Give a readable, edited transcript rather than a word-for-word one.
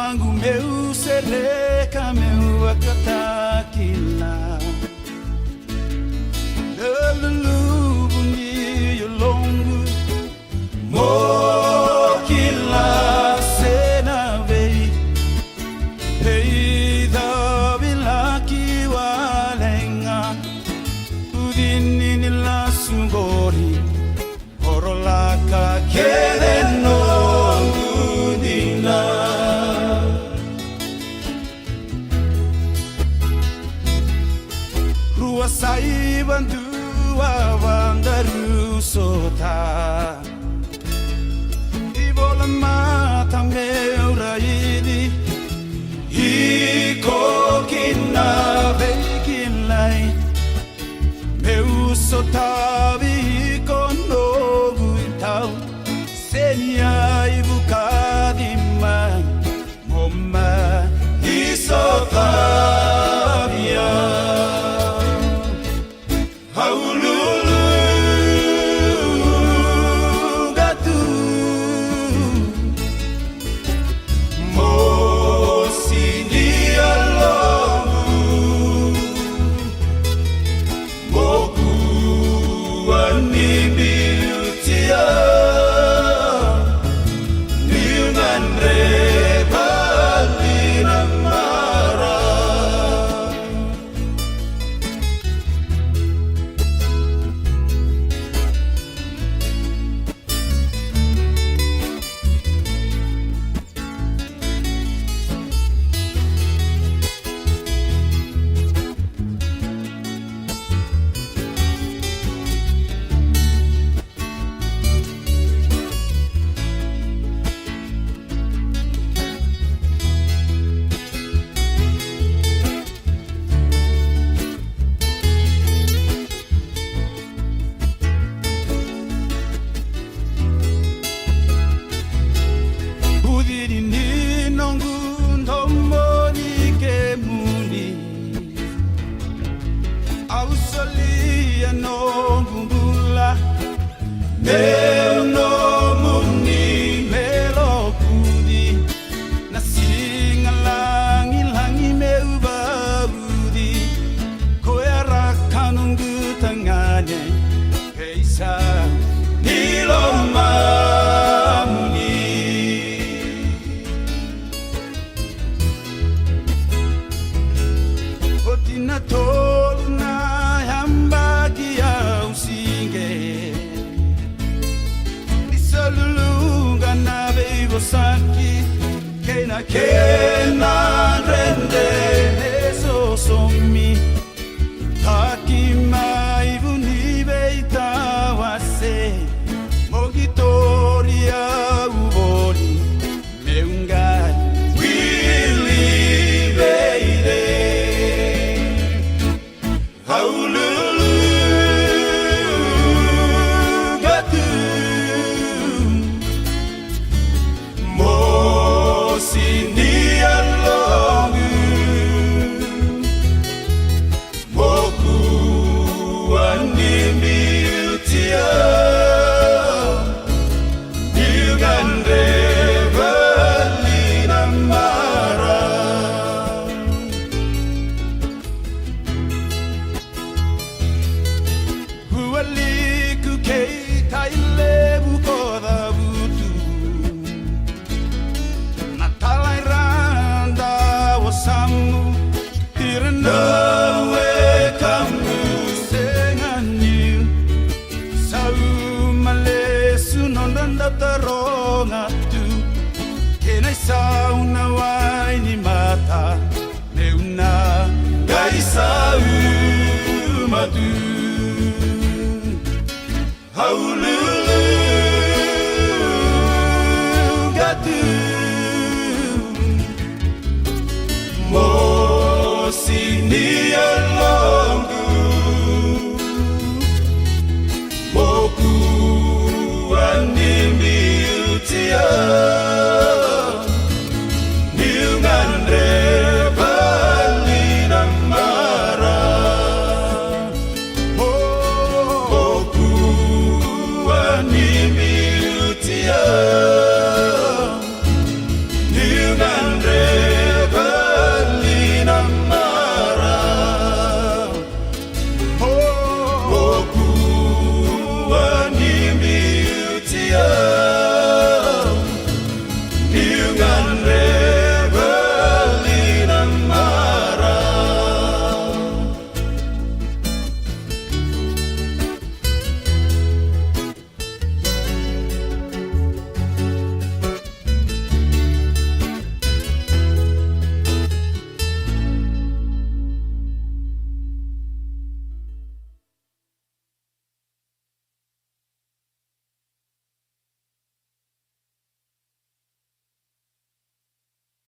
wangu meu sereka meu akatakila lulu bunyi yolongu mokila sena vei hei da bilaki walenga udini nila sungori orolaka kedeno Sai bandua bandaru sota Ibola mata meura ini Iko kina vekilai Meu sota viko nogu itau Senya ibu kadima Moma isota Meu nomuni melokudi Nasinga langi langi meu babudi Koera kanungu tangane Keisa nilomamuni Otina tolna hambagi au singe Saki kena rende eso somi taki mai vuni beita wase mogitoria uboni meunga wili beide haululu gatu Sini alongu Moku animi utia Nilgande valina mara Hualiku kei kaile bukoda butu Samu Iranawe kamu senganyu Sau malesu nondanda taronga tu Kenai sau na waini mata Neuna gai sau madu Haululu gatu Sini alongu Moku animi utia